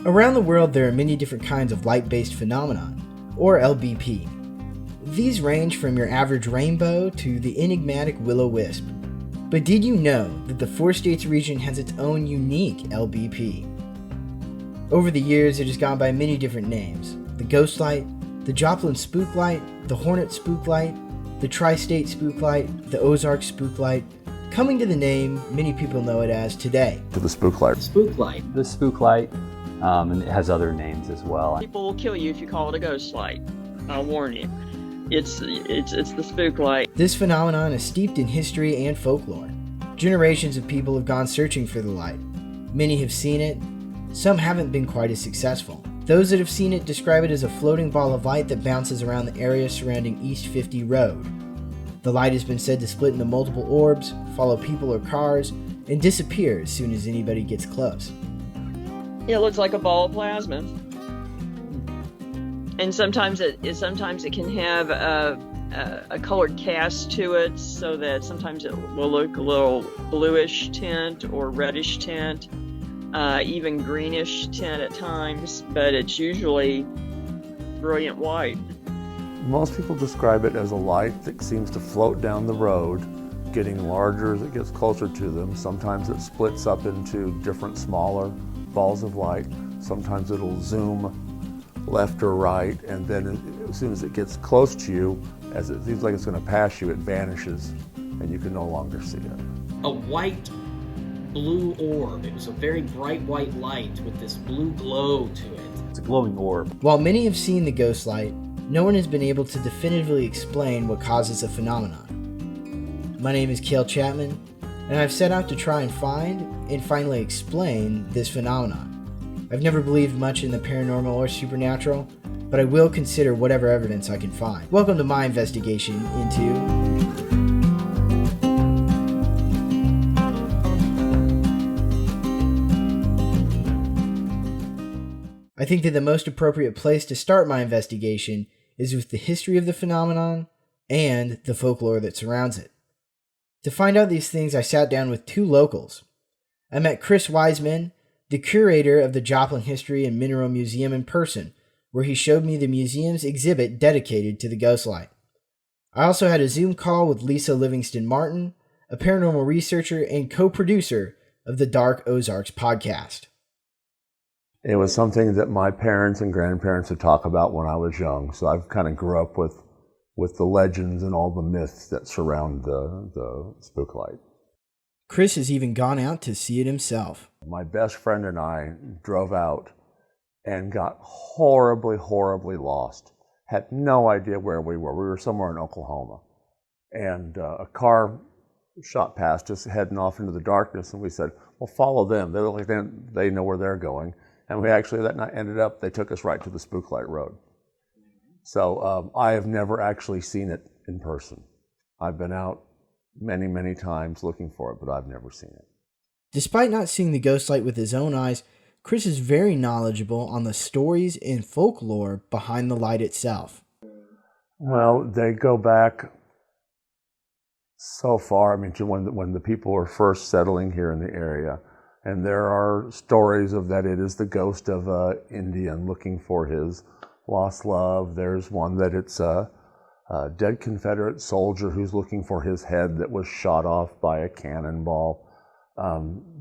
Around the world, there are many different kinds of light-based phenomenon, or LBP. These range from your average rainbow to the enigmatic will-o-wisp. But did you know that the Four States region has its own unique LBP? Over the years, it has gone by many different names: the Ghostlight, the Joplin Spooklight, the Hornet Spooklight, the Tri-State Spooklight, the Ozark Spooklight, coming to the name many people know it as today. To the Spooklight. Spooklight. The Spooklight, and it has other names as well. People will kill you if you call it a ghost light. I'll warn you. It's the Spooklight. This phenomenon is steeped in history and folklore. Generations of people have gone searching for the light. Many have seen it. Some haven't been quite as successful. Those that have seen it describe it as a floating ball of light that bounces around the area surrounding East 50 Road. The light has been said to split into multiple orbs, follow people or cars, and disappear as soon as anybody gets close. It looks like a ball of plasma. And sometimes it can have a colored cast to it, so that sometimes it will look a little bluish tint or reddish tint, even greenish tint at times, but it's usually brilliant white. Most people describe it as a light that seems to float down the road, getting larger as it gets closer to them. Sometimes it splits up into different smaller balls of light. Sometimes it'll zoom left or right, and then as soon as it gets close to you, as it seems like it's going to pass you, it vanishes and you can no longer see it. A white blue orb. It was a very bright white light with this blue glow to it. It's a glowing orb. While many have seen the ghost light, no one has been able to definitively explain what causes the phenomenon. My name is Cale Chapman, and I've set out to try and find and finally explain this phenomenon. I've never believed much in the paranormal or supernatural, but I will consider whatever evidence I can find. Welcome to my investigation into I think that the most appropriate place to start my investigation is with the history of the phenomenon and the folklore that surrounds it. To find out these things, I sat down with two locals. I met Chris Wiseman, the curator of the Joplin History and Mineral Museum, in person, where he showed me the museum's exhibit dedicated to the ghost light. I also had a Zoom call with Lisa Livingston Martin, a paranormal researcher and co-producer of the Dark Ozarks podcast. It was something that my parents and grandparents would talk about when I was young, so I've kind of grew up with the legends and all the myths that surround the Spooklight. Chris has even gone out to see it himself. My best friend and I drove out and got horribly, horribly lost. Had no idea where we were. We were somewhere in Oklahoma. And a car shot past us heading off into the darkness, and we said, well, follow them. They look like they know where they're going. And we actually, that night ended up, they took us right to the Spooklight Road. So I have never actually seen it in person. I've been out many, many times looking for it, but I've never seen it. Despite not seeing the ghost light with his own eyes, Chris is very knowledgeable on the stories and folklore behind the light itself. Well, they go back so far, to when the people were first settling here in the area. And there are stories of that it is the ghost of an Indian looking for his lost love. There's one that it's a dead Confederate soldier who's looking for his head that was shot off by a cannonball.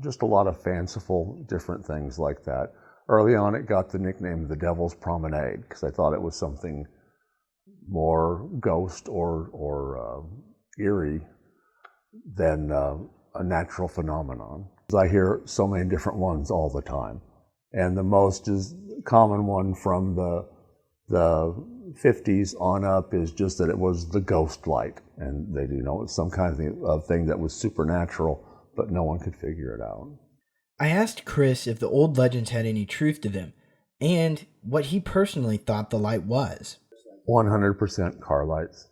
Just a lot of fanciful different things like that. Early on, it got the nickname the Devil's Promenade because I thought it was something more ghost or eerie than a natural phenomenon. I hear so many different ones all the time, and the most common one from the 50s on up is just that it was the ghost light, and they it's some kind of thing that was supernatural, but no one could figure it out. I asked Chris if the old legends had any truth to them, and what he personally thought the light was. 100% car lights.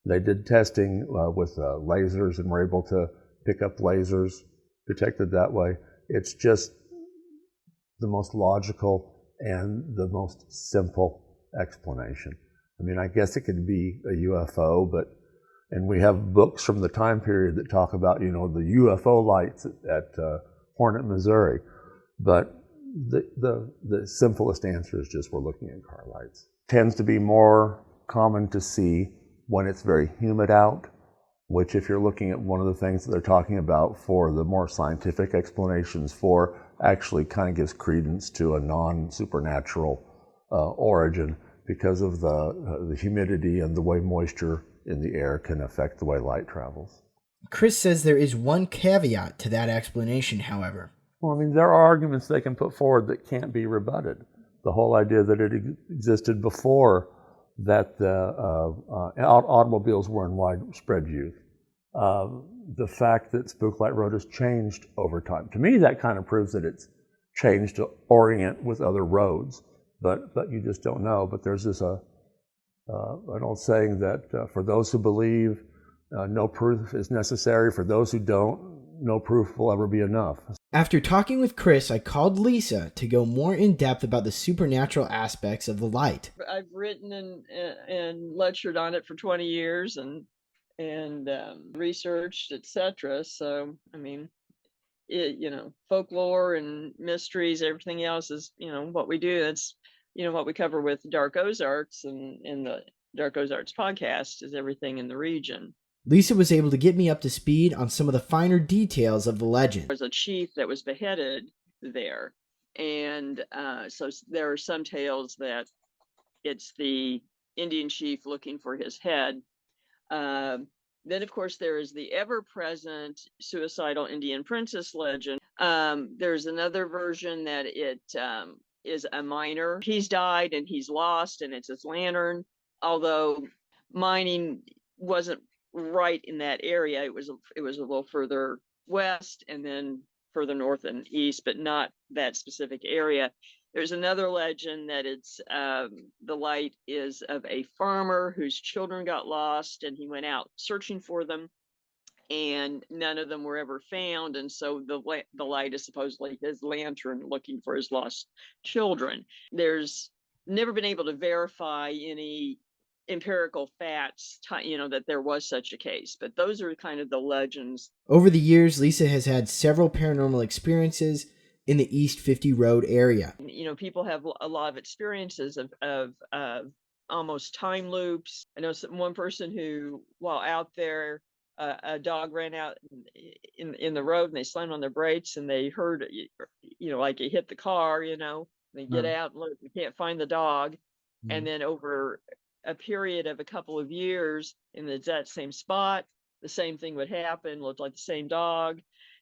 They did testing with lasers and were able to pick up lasers detected that way. It's just the most logical and the most simple explanation. I guess it could be a UFO, and we have books from the time period that talk about, the UFO lights at Hornet, Missouri. But the simplest answer is just we're looking at car lights. Tends to be more common to see when it's very humid out, which if you're looking at one of the things that they're talking about for the more scientific explanations for, actually kind of gives credence to a non-supernatural origin because of the humidity and the way moisture in the air can affect the way light travels. Chris says there is one caveat to that explanation, however. Well, I mean, there are arguments they can put forward that can't be rebutted. The whole idea that it existed before that the automobiles were in widespread use. The fact that Spooklight Road has changed over time. To me, that kind of proves that it's changed to orient with other roads, but you just don't know. But there's this an old saying that for those who believe, no proof is necessary. For those who don't, no proof will ever be enough. After talking with Chris, I called Lisa to go more in depth about the supernatural aspects of the light. I've written and lectured on it for 20 years and researched, etc. So, I mean, folklore and mysteries, everything else is, what we do. That's, what we cover with Dark Ozarks and in the Dark Ozarks podcast is everything in the region. Lisa was able to get me up to speed on some of the finer details of the legend. There was a chief that was beheaded there. And so there are some tales that it's the Indian chief looking for his head. Then, of course, there is the ever-present suicidal Indian princess legend. There's another version that it is a miner. He's died and he's lost, and it's his lantern. Although mining wasn't right in that area, it was a little further west and then further north and east, but not that specific area. There's another legend that it's the light is of a farmer whose children got lost, and he went out searching for them, and none of them were ever found. And so the light is supposedly his lantern looking for his lost children. There's never been able to verify any empirical facts, that there was such a case, but those are kind of the legends. Over the years, Lisa has had several paranormal experiences in the East 50 Road area. People have a lot of experiences of almost time loops. I know one person who, while out there, a dog ran out in the road and they slammed on their brakes and they heard, like it hit the car, they get out and look, they can't find the dog. And then over a period of a couple of years in that same spot, the same thing would happen, looked like the same dog.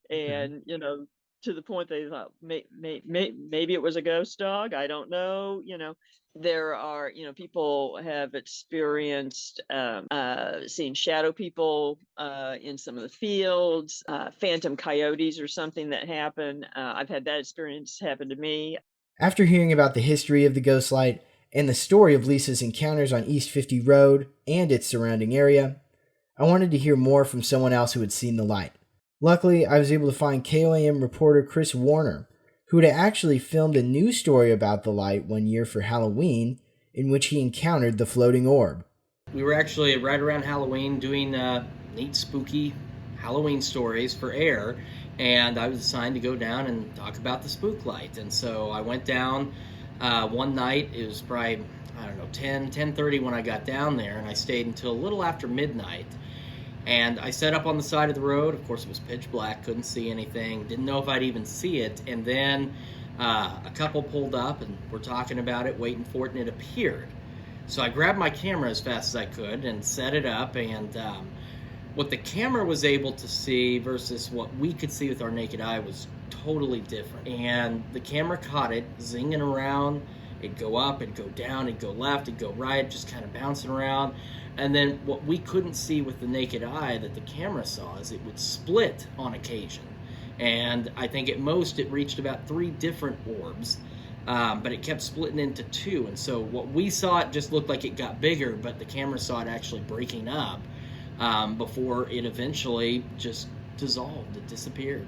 And, to the point they thought maybe it was a ghost dog. I don't know. There are, people have experienced seeing shadow people in some of the fields, phantom coyotes or something that happen. I've had that experience happen to me. After hearing about the history of the ghost light and the story of Lisa's encounters on East 50 Road and its surrounding area, I wanted to hear more from someone else who had seen the light. Luckily, I was able to find KOAM reporter Chris Warner, who had actually filmed a news story about the light one year for Halloween, in which he encountered the floating orb. We were actually right around Halloween doing neat, spooky Halloween stories for air, and I was assigned to go down and talk about the Spooklight. And so I went down one night. It was probably, 10:30 when I got down there, and I stayed until a little after midnight. And I set up on the side of the road. Of course, it was pitch black, couldn't see anything, didn't know if I'd even see it. And then a couple pulled up and were talking about it, waiting for it, and it appeared. So I grabbed my camera as fast as I could and set it up. And what the camera was able to see versus what we could see with our naked eye was totally different. And the camera caught it zinging around. It'd go up, it'd go down, it'd go left, it'd go right, just kind of bouncing around. And then what we couldn't see with the naked eye that the camera saw is it would split on occasion. And I think at most it reached about 3 different orbs, but it kept splitting into 2. And so what we saw, it just looked like it got bigger, but the camera saw it actually breaking up before it eventually just dissolved, it disappeared.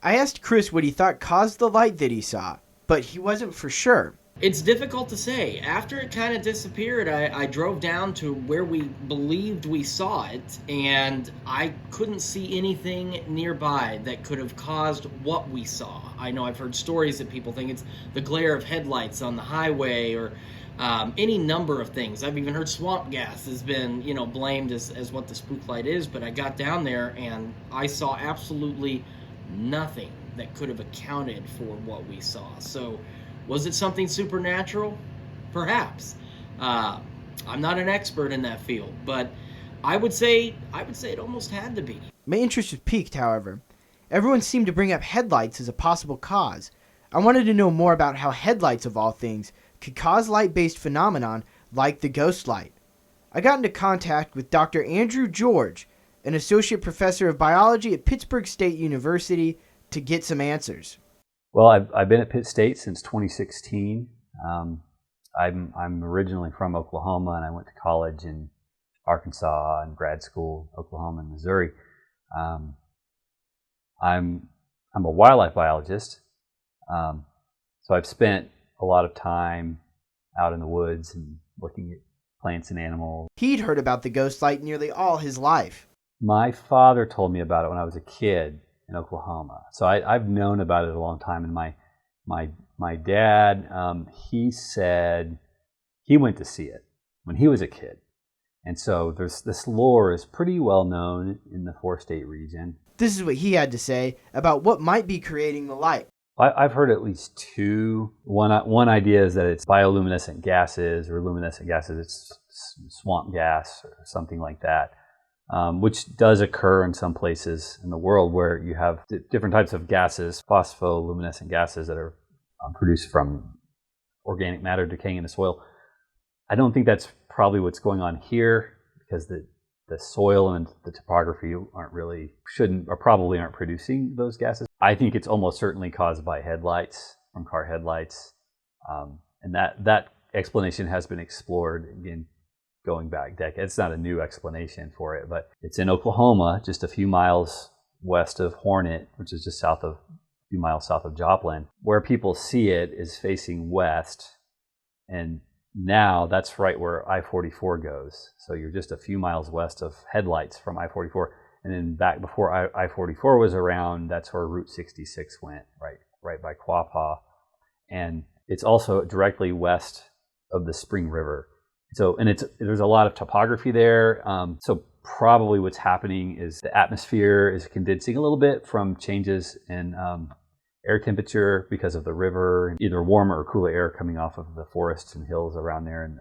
I asked Chris what he thought caused the light that he saw, but he wasn't for sure. It's difficult to say. After it kind of disappeared, I drove down to where we believed we saw it, and I couldn't see anything nearby that could have caused what we saw. I know I've heard stories that people think it's the glare of headlights on the highway, or any number of things. I've even heard swamp gas has been, blamed as what the Spooklight is, but I got down there and I saw absolutely nothing that could have accounted for what we saw. So, was it something supernatural? Perhaps. I'm not an expert in that field, but I would say it almost had to be. My interest was piqued, however. Everyone seemed to bring up headlights as a possible cause. I wanted to know more about how headlights, of all things, could cause light-based phenomenon like the ghost light. I got into contact with Dr. Andrew George, an associate professor of biology at Pittsburgh State University, to get some answers. Well, I've been at Pitt State since 2016. I'm originally from Oklahoma, and I went to college in Arkansas and grad school, Oklahoma and Missouri. I'm a wildlife biologist, so I've spent a lot of time out in the woods and looking at plants and animals. He'd heard about the ghost light nearly all his life. My father told me about it when I was a kid in Oklahoma, so I've known about it a long time. And my dad, he said he went to see it when he was a kid, and so this lore is pretty well known in the 4-state region. This is what he had to say about what might be creating the light. I've heard at least two. One idea is that it's bioluminescent gases or luminescent gases. It's swamp gas or something like that, which does occur in some places in the world where you have different types of gases, phospholuminescent gases that are produced from organic matter decaying in the soil. I don't think that's probably what's going on here, because the soil and the topography probably aren't producing those gases. I think it's almost certainly caused by headlights, from car headlights, and that explanation has been explored again going back decades. It's not a new explanation for it, but it's in Oklahoma, just a few miles west of Hornet, which is just a few miles south of Joplin. Where people see it is facing west, and now that's right where I-44 goes. So you're just a few miles west of headlights from I-44. And then back before I-44 was around, that's where Route 66 went, right by Quapaw. And it's also directly west of the Spring River. So, there's a lot of topography there. So probably what's happening is the atmosphere is condensing a little bit from changes in air temperature because of the river, either warmer or cooler air coming off of the forests and hills around there. And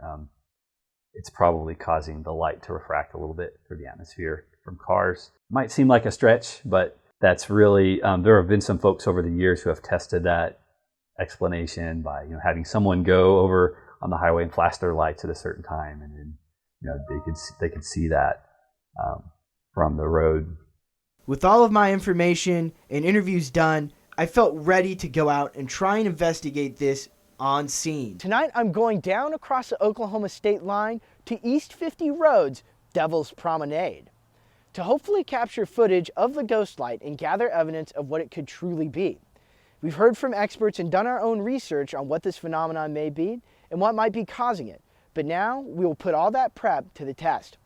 it's probably causing the light to refract a little bit through the atmosphere from cars. Might seem like a stretch, but that's really, there have been some folks over the years who have tested that explanation by having someone go over on the highway and flash their lights at a certain time, and then they could see that from the road. With all of my information and interviews done, I felt ready to go out and try and investigate this on scene. Tonight I'm going down across the Oklahoma state line to East 50 Road's Devil's Promenade to hopefully capture footage of the ghost light and gather evidence of what it could truly be. We've heard from experts and done our own research on what this phenomenon may be and what might be causing it, but now we will put all that prep to the test.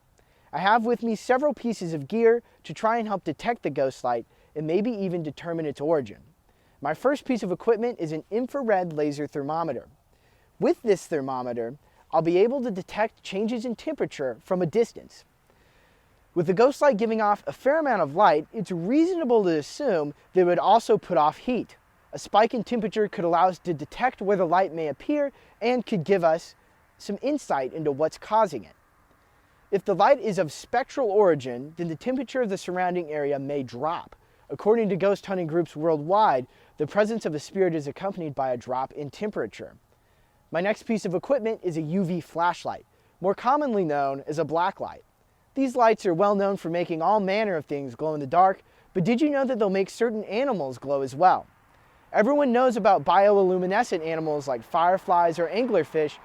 I have with me several pieces of gear to try and help detect the ghost light and maybe even determine its origin. My first piece of equipment is an infrared laser thermometer. With this thermometer, I'll be able to detect changes in temperature from a distance. With the ghost light giving off a fair amount of light, it's reasonable to assume that it would also put off heat. A spike in temperature could allow us to detect where the light may appear and could give us some insight into what's causing it. If the light is of spectral origin, then the temperature of the surrounding area may drop. According to ghost hunting groups worldwide, the presence of a spirit is accompanied by a drop in temperature. My next piece of equipment is a UV flashlight, more commonly known as a black light. These lights are well known for making all manner of things glow in the dark, but did you know that they'll make certain animals glow as well? Everyone knows about bioluminescent animals like fireflies or anglerfish,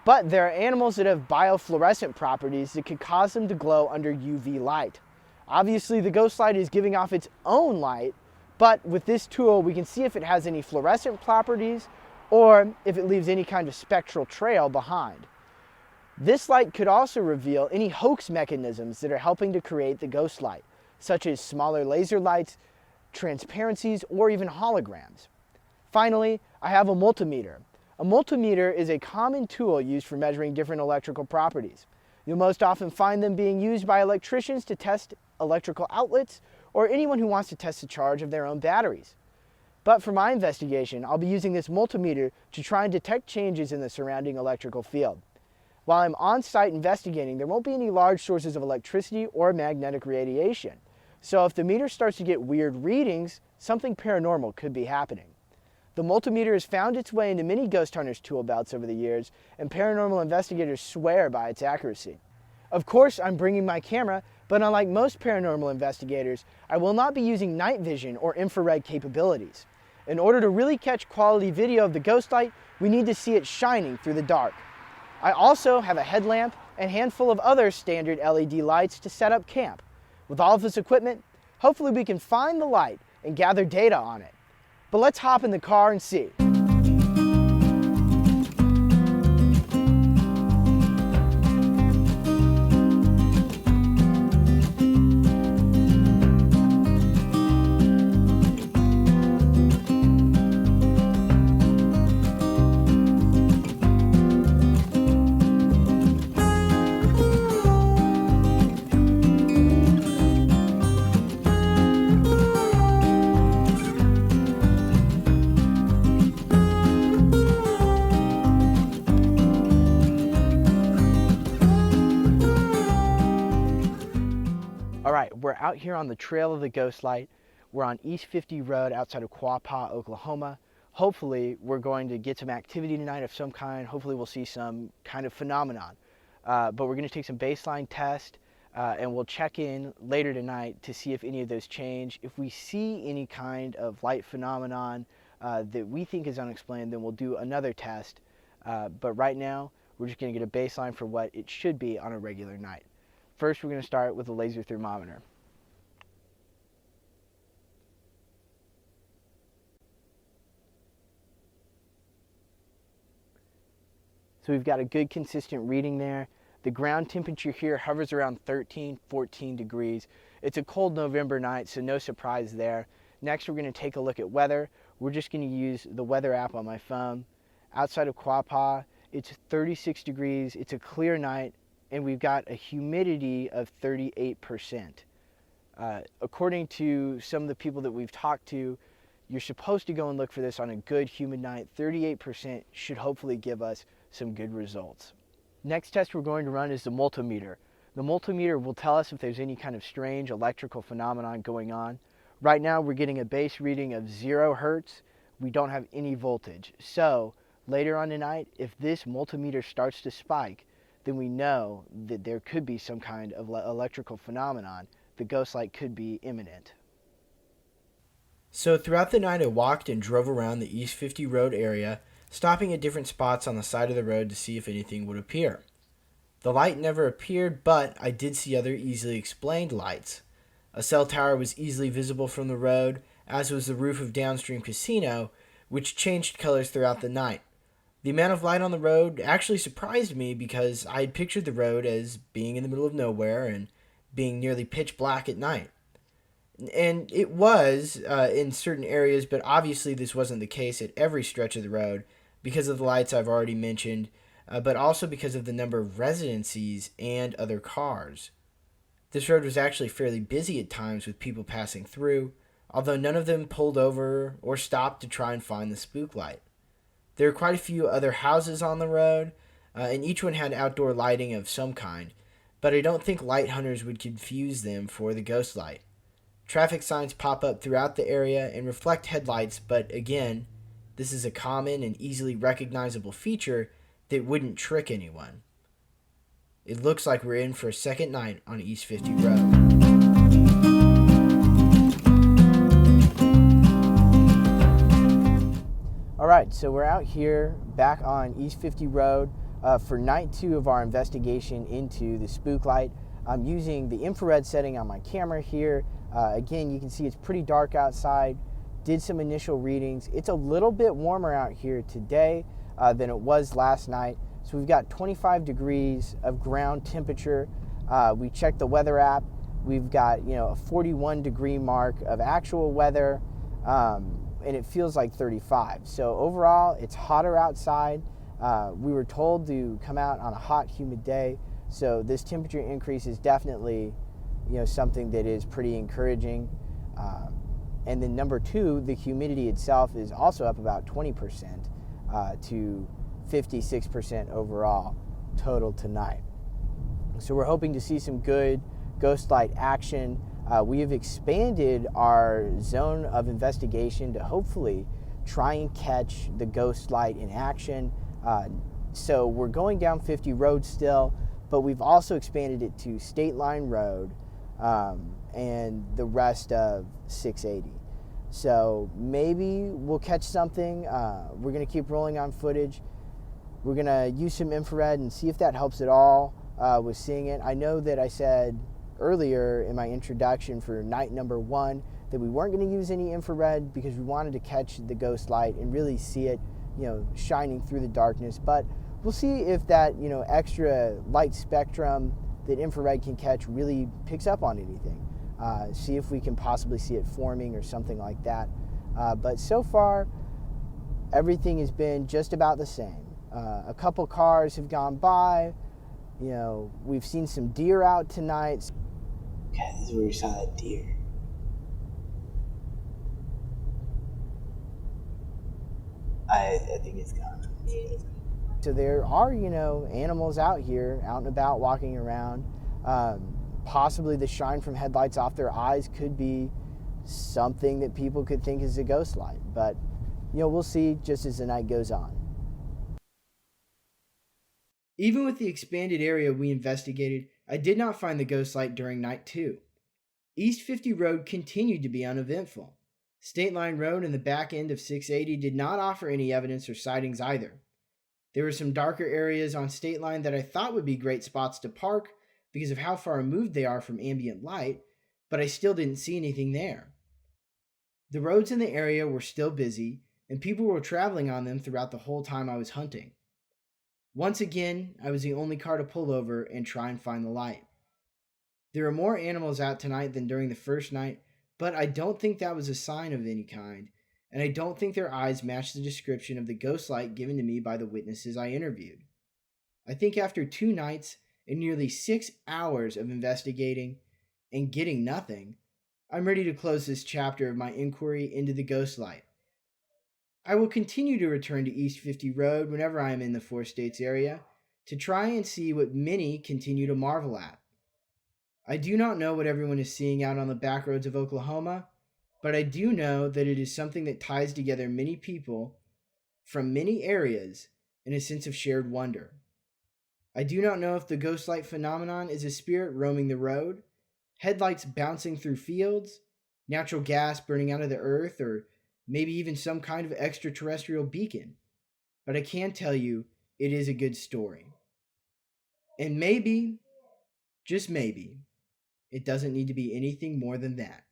but there are animals that have biofluorescent properties that could cause them to glow under UV light. Obviously, the ghost light is giving off its own light, but with this tool we can see if it has any fluorescent properties or if it leaves any kind of spectral trail behind. This light could also reveal any hoax mechanisms that are helping to create the ghost light, such as smaller laser lights, transparencies, or even holograms. Finally, I have a multimeter. A multimeter is a common tool used for measuring different electrical properties. You'll most often find them being used by electricians to test electrical outlets or anyone who wants to test the charge of their own batteries. But for my investigation, I'll be using this multimeter to try and detect changes in the surrounding electrical field. While I'm on site investigating, there won't be any large sources of electricity or magnetic radiation. So if the meter starts to get weird readings, something paranormal could be happening. The multimeter has found its way into many ghost hunters' tool belts over the years, and paranormal investigators swear by its accuracy. Of course, I'm bringing my camera, but unlike most paranormal investigators, I will not be using night vision or infrared capabilities. In order to really catch quality video of the ghost light, we need to see it shining through the dark. I also have a headlamp and a handful of other standard LED lights to set up camp. With all of this equipment, hopefully we can find the light and gather data on it. But let's hop in the car and see. Alright, we're out here on the trail of the ghost light. We're on East 50 Road outside of Quapaw, Oklahoma. Hopefully, we're going to get some activity tonight of some kind. Hopefully, we'll see some kind of phenomenon. But we're going to take some baseline tests, and we'll check in later tonight to see if any of those change. If we see any kind of light phenomenon that we think is unexplained, then we'll do another test. But right now, we're just going to get a baseline for what it should be on a regular night. First, we're going to start with a laser thermometer. So we've got a good consistent reading there. The ground temperature here hovers around 13, 14 degrees. It's a cold November night, so no surprise there. Next, we're going to take a look at weather. We're just going to use the weather app on my phone. Outside of Quapaw, it's 36 degrees. It's a clear night, and we've got a humidity of 38%. According to some of the people that we've talked to, you're supposed to go and look for this on a good humid night. 38% should hopefully give us some good results. Next test we're going to run is the multimeter. The multimeter will tell us if there's any kind of strange electrical phenomenon going on. Right now we're getting a base reading of 0 hertz. We don't have any voltage. So later on tonight, if this multimeter starts to spike, then we know that there could be some kind of electrical phenomenon. The ghost light could be imminent. So throughout the night I walked and drove around the East 50 Road area, stopping at different spots on the side of the road to see if anything would appear. The light never appeared, but I did see other easily explained lights. A cell tower was easily visible from the road, as was the roof of downstream casino, which changed colors throughout the night. The amount of light on the road actually surprised me because I had pictured the road as being in the middle of nowhere and being nearly pitch black at night. And it was in certain areas, but obviously this wasn't the case at every stretch of the road because of the lights I've already mentioned, but also because of the number of residencies and other cars. This road was actually fairly busy at times with people passing through, although none of them pulled over or stopped to try and find the Spooklight. There were quite a few other houses on the road, and each one had outdoor lighting of some kind, but I don't think light hunters would confuse them for the ghost light. Traffic signs pop up throughout the area and reflect headlights, but again, this is a common and easily recognizable feature that wouldn't trick anyone. It looks like we're in for a second night on East 50 Road. Alright, so we're out here back on East 50 Road for night 2 of our investigation into the Spooklight. I'm using the infrared setting on my camera here. Again, you can see it's pretty dark outside. did some initial readings. It's a little bit warmer out here today than it was last night. So we've got 25 degrees of ground temperature. We checked the weather app. We've got, a 41 degree mark of actual weather, and it feels like 35. So overall, it's hotter outside. We were told to come out on a hot, humid day. So this temperature increase is definitely, something that is pretty encouraging. And then number two, the humidity itself is also up about 20% to 56% overall total tonight. So we're hoping to see some good ghost light action. We have expanded our zone of investigation to hopefully try and catch the ghost light in action. So we're going down 50 Road still, but we've also expanded it to State Line Road and the rest of 680. So maybe we'll catch something. We're going to keep rolling on footage. We're going to use some infrared and see if that helps at all with seeing it. I know that I said earlier in my introduction for night number 1 that we weren't going to use any infrared because we wanted to catch the ghost light and really see it, shining through the darkness. But we'll see if that, extra light spectrum that infrared can catch really picks up on anything. See if we can possibly see it forming or something like that. But so far, everything has been just about the same. A couple cars have gone by. We've seen some deer out tonight. Yeah, this is where we saw that deer. I think it's gone. So there are, animals out here, out and about, walking around. Possibly the shine from headlights off their eyes could be something that people could think is a ghost light. But, we'll see just as the night goes on. Even with the expanded area we investigated, I did not find the ghost light during night 2. East 50 Road continued to be uneventful. State Line Road and the back end of 680 did not offer any evidence or sightings either. There were some darker areas on State Line that I thought would be great spots to park because of how far removed they are from ambient light, but I still didn't see anything there. The roads in the area were still busy, and people were traveling on them throughout the whole time I was hunting. Once again, I was the only car to pull over and try and find the light. There were more animals out tonight than during the first night, but I don't think that was a sign of any kind, and I don't think their eyes matched the description of the ghost light given to me by the witnesses I interviewed. I think after 2 nights and nearly 6 hours of investigating and getting nothing, I'm ready to close this chapter of my inquiry into the ghost light. I will continue to return to East 50 Road whenever I am in the 4 States area to try and see what many continue to marvel at. I do not know what everyone is seeing out on the back roads of Oklahoma, but I do know that it is something that ties together many people from many areas in a sense of shared wonder. I do not know if the ghost light phenomenon is a spirit roaming the road, headlights bouncing through fields, natural gas burning out of the earth, or maybe even some kind of extraterrestrial beacon. But I can tell you, it is a good story. And maybe, just maybe, it doesn't need to be anything more than that.